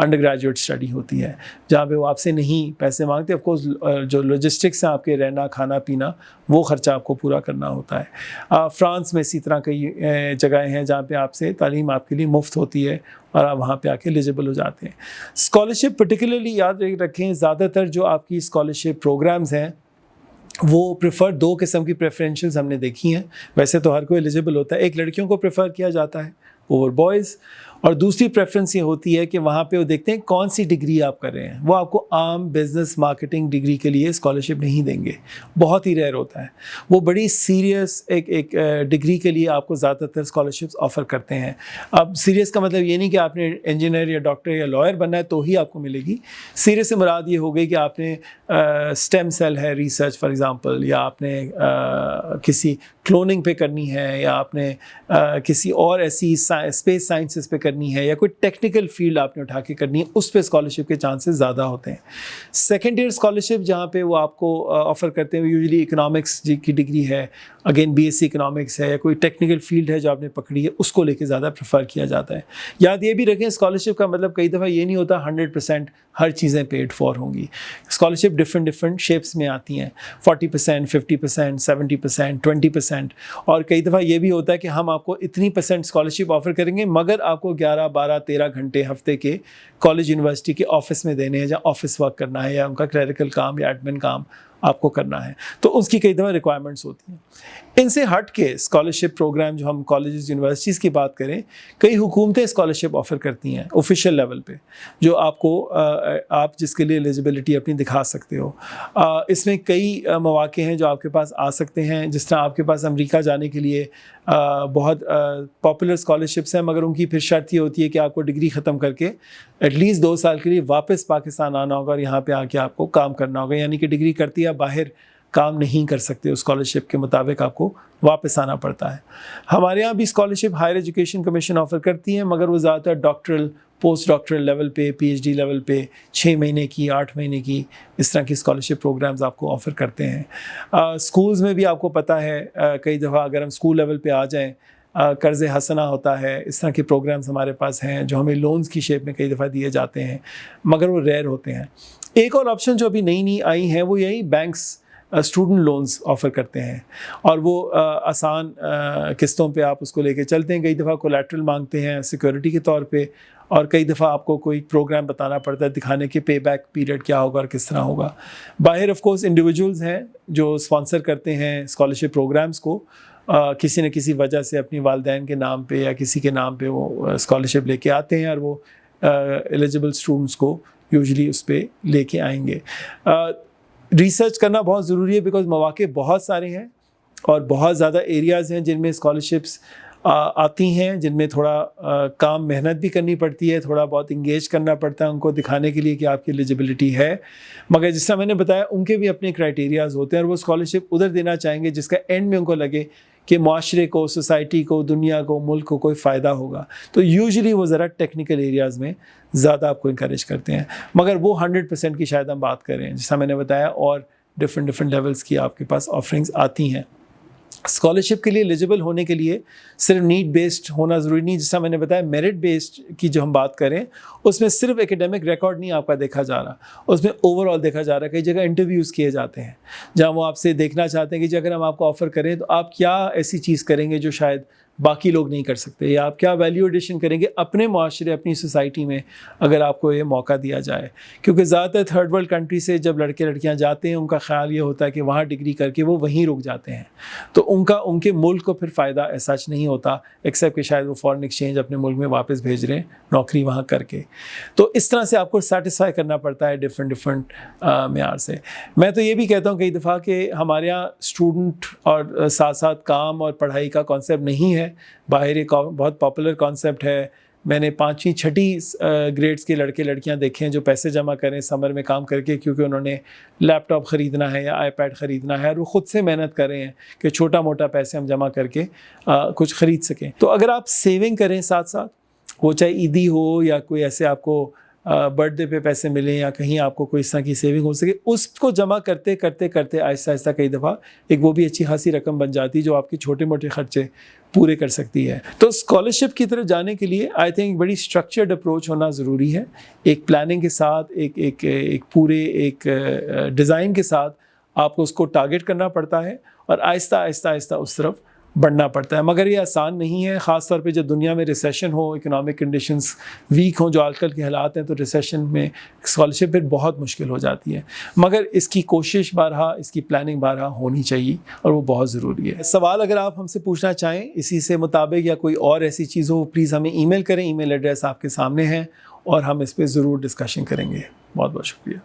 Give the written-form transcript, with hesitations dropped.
Under graduate study ہوتی ہے جہاں پہ وہ آپ سے نہیں پیسے مانگتے. آف کورس جو لاجسٹکس ہیں آپ کے رہنا کھانا پینا وہ خرچہ آپ کو پورا کرنا ہوتا ہے. فرانس میں اسی طرح کئی جگہیں ہیں جہاں پہ آپ سے تعلیم آپ کے لیے مفت ہوتی ہے اور آپ وہاں پہ آ کے ایلیجیبل ہو جاتے ہیں. اسکالرشپ پرٹیکولرلی یاد رکھیں زیادہ تر جو آپ کی اسکالرشپ پروگرامز ہیں وہ پریفر 2 قسم کی پریفرینشلز ہم نے دیکھی ہیں. ویسے تو ہر کوئی ایلیجیبل ہوتا ہے. ایک لڑکیوں کو پریفر کیا جاتا ہے اوور بوائز, اور دوسری پریفرنس یہ ہوتی ہے کہ وہاں پہ وہ دیکھتے ہیں کون سی ڈگری آپ کر رہے ہیں. وہ آپ کو عام بزنس مارکیٹنگ ڈگری کے لیے اسکالرشپ نہیں دیں گے, بہت ہی ریئر ہوتا ہے. وہ بڑی سیریس ایک ڈگری کے لیے آپ کو زیادہ تر اسکالرشپس آفر کرتے ہیں. اب سیریس کا مطلب یہ نہیں کہ آپ نے انجینئر یا ڈاکٹر یا لائر بننا ہے تو ہی آپ کو ملے گی. سیریس سے مراد یہ ہو گئی کہ آپ نے اسٹیم سیل ہے ریسرچ فار ایگزامپل, یا آپ نے کسی کلوننگ پہ کرنی ہے, یا آپ نے کسی اور ایسی اسپیس سائنسز پہ کرنی ہے, یا کوئی ٹیکنیکل فیلڈ آپ نے اٹھا کے کرنی ہے, اس پہ اسکالرشپ کے چانسز زیادہ ہوتے ہیں. سیکنڈ ایئر اسکالرشپ جہاں پہ وہ آپ کو آفر کرتے ہیں یوزلی اکنامکس کی ڈگری ہے, again B S C economics ہے, یا کوئی ٹیکنیکل فیلڈ ہے جو آپ نے پکڑی ہے, اس کو لے کے زیادہ پریفر کیا جاتا ہے. یاد یہ بھی رکھیں اسکالرشپ کا مطلب کئی دفعہ یہ نہیں ہوتا 100% ہر چیزیں پیڈ فار ہوں گی. اسکالرشپ ڈفرینٹ شیپس میں آتی ہیں, 40%, 50%, 70%, 20%, اور کئی دفعہ یہ بھی ہوتا ہے کہ ہم آپ کو اتنی % اسکالرشپ آفر کریں گے مگر آپ کو 11, 12, 13 گھنٹے ہفتے کے کالج یونیورسٹی کے آفس میں دینے ہیں, جہاں آفس ورک کرنا ہے یا ان کا کلیریکل کام یا ایڈمن کام آپ کو کرنا ہے, تو اس کی کئی دفعہ ریکوائرمنٹس ہوتی ہیں. ان سے ہٹ کے اسکالرشپ پروگرام جو ہم کالجز یونیورسٹیز کی بات کریں, کئی حکومتیں اسکالرشپ آفر کرتی ہیں آفیشیل لیول پہ جو آپ کو آپ جس کے لیے ایلیجیبلٹی اپنی دکھا سکتے ہو. اس میں کئی مواقع ہیں جو آپ کے پاس آ سکتے ہیں, جس طرح آپ کے پاس امریکہ جانے کے لیے بہت پاپولر اسکالرشپس ہیں, مگر ان کی پھر شرط یہ ہوتی ہے کہ آپ کو ڈگری ختم کر کے ایٹ لیسٹ 2 سال کے لیے واپس پاکستان آنا ہوگا اور یہاں پہ آ کے آپ کو کام کرنا ہوگا. یعنی کہ ڈگری کرتی ہے باہر کام نہیں کر سکتے, اسکالرشپ کے مطابق آپ کو واپس آنا پڑتا ہے. ہمارے یہاں بھی scholarship higher education commission offer کرتی ہیں, مگر وہ زیادہ تر ڈاکٹرل پوسٹ ڈاکٹرل لیول پہ, پی ایچ ڈی لیول پہ 6 مہینے کی 8 مہینے کی اس طرح کی اسکالرشپ پروگرامز آپ کو آفر کرتے ہیں. اسکولز میں بھی آپ کو پتہ ہے کئی دفعہ اگر ہم اسکول لیول پہ آ جائیں قرض حسنہ ہوتا ہے, اس طرح کے پروگرامز ہمارے پاس ہیں جو ہمیں لونز کی شیپ میں کئی دفعہ دیے جاتے ہیں, مگر وہ ریئر ہوتے ہیں. ایک اور آپشن جو ابھی نئی آئی ہیں وہ یہی بینکس اسٹوڈنٹ لونز آفر کرتے ہیں, اور وہ آسان قسطوں پہ آپ اس کو لے کے چلتے ہیں. کئی دفعہ کولیٹرل مانگتے ہیں سیکورٹی کے طور پہ, اور کئی دفعہ آپ کو کوئی پروگرام بتانا پڑتا ہے دکھانے کے پے بیک پیریڈ کیا ہوگا اور کس طرح ہوگا. باہر آف کورس انڈیویجولز ہیں جو اسپانسر کرتے ہیں اسکالرشپ پروگرامز کو, کسی نہ کسی وجہ سے اپنی والدین کے نام پہ یا کسی کے نام پہ وہ اسکالرشپ لے کے آتے ہیں, اور وہ ایلیجیبل اسٹوڈنٹس کو یوزلی اس پہ لے کے آئیں گے. ریسرچ کرنا بہت ضروری ہے بیکاز مواقع بہت سارے ہیں اور بہت زیادہ ایریاز ہیں جن میں اسکالرشپس آتی ہیں, جن میں تھوڑا کام محنت بھی کرنی پڑتی ہے, تھوڑا بہت انگیج کرنا پڑتا ہے ان کو دکھانے کے لیے کہ آپ کی ایلیجیبلٹی ہے. مگر جس طرح میں نے بتایا ان کے بھی اپنے کرائٹیریاز ہوتے ہیں, اور وہ اسکالرشپ ادھر دینا چاہیں گے جس کا اینڈ میں ان کو لگے کہ معاشرے کو, سوسائٹی کو, دنیا کو, ملک کو کوئی فائدہ ہوگا. تو یوزلی وہ ذرا ٹیکنیکل ایریاز میں زیادہ آپ کو انکریج کرتے ہیں, مگر وہ 100% کی شاید ہم بات کریں جیسا میں نے بتایا, اور ڈفرینٹ لیولز کی آپ کے پاس آفرنگز آتی ہیں. اسکالرشپ کے لیے ایلیجیبل ہونے کے لیے صرف نیڈ بیسڈ ہونا ضروری نہیں, جیسا میں نے بتایا میرٹ بیسڈ کی جو ہم بات کریں اس میں صرف ایکیڈیمک ریکارڈ نہیں آپ کا دیکھا جا رہا, اس میں اوور آل دیکھا جا رہا ہے. کئی جگہ انٹرویوز کیے جاتے ہیں جہاں وہ آپ سے دیکھنا چاہتے ہیں کہ اگر ہم آپ کو آفر کریں تو آپ کیا ایسی چیز کریں گے جو شاید باقی لوگ نہیں کر سکتے, یا آپ کیا ویلیو ایڈیشن کریں گے اپنے معاشرے, اپنی سوسائٹی میں اگر آپ کو یہ موقع دیا جائے. کیونکہ زیادہ تر تھرڈ ورلڈ کنٹری سے جب لڑکے لڑکیاں جاتے ہیں ان کا خیال یہ ہوتا ہے کہ وہاں ڈگری کر کے وہ وہیں رک جاتے ہیں, تو ان کے ملک کو پھر فائدہ ایسا نہیں ہوتا ایکسیپٹ کہ شاید وہ فارن ایکسچینج اپنے ملک میں واپس بھیج رہے ہیں نوکری وہاں کر کے. تو اس طرح سے آپ کو سیٹسفائی کرنا پڑتا ہے ڈفرینٹ معیار سے. میں تو یہ بھی کہتا ہوں کئی دفعہ کہ ہمارے یہاں اسٹوڈنٹ اور ساتھ ساتھ کام اور پڑھائی کا کانسیپٹ نہیں ہے, باہر ایک بہت پاپولر کانسیپٹ ہے. میں نے 5ویں 6ٹھی گریڈز کے لڑکے لڑکیاں دیکھے ہیں جو پیسے جمع کریں سمر میں کام کر کے, کیونکہ انہوں نے لیپ ٹاپ خریدنا ہے یا آئی پیڈ خریدنا ہے, اور وہ خود سے محنت کر رہے ہیں کہ چھوٹا موٹا پیسے ہم جمع کر کے کچھ خرید سکیں. تو اگر آپ سیونگ کریں ساتھ ساتھ, وہ چاہے عیدی ہو یا کوئی ایسے آپ کو برتھ ڈے پہ پیسے ملیں یا کہیں آپ کو کوئی اس طرح کی سیونگ ہو سکے, اس کو جمع کرتے آہستہ آہستہ کئی دفعہ ایک وہ بھی اچھی خاصی رقم بن جاتی جو آپ کے چھوٹے موٹے خرچے پورے کر سکتی ہے. تو اسکالرشپ کی طرف جانے کے لیے آئی تھنک بڑی اسٹرکچرڈ اپروچ ہونا ضروری ہے, ایک پلاننگ کے ساتھ, ایک پورے ایک ڈیزائن کے ساتھ آپ کو اس کو ٹارگٹ کرنا پڑتا ہے اور آہستہ آہستہ آہستہ اس طرف بڑھنا پڑتا ہے. مگر یہ آسان نہیں ہے, خاص طور پہ جب دنیا میں ریسیشن ہو, اکنامک کنڈیشنز ویک ہوں جو آج کل کے حالات ہیں, تو ریسیشن میں اسکالرشپ پھر بہت مشکل ہو جاتی ہے. مگر اس کی کوشش بارہا, اس کی پلاننگ بارہا ہونی چاہیے اور وہ بہت ضروری ہے. سوال اگر آپ ہم سے پوچھنا چاہیں اسی سے مطابق یا کوئی اور ایسی چیز ہو, پلیز ہمیں ای میل کریں. ای میل ایڈریس آپ کے سامنے ہے اور ہم اس پہ ضرور ڈسکشن کریں گے. بہت بہت شکریہ.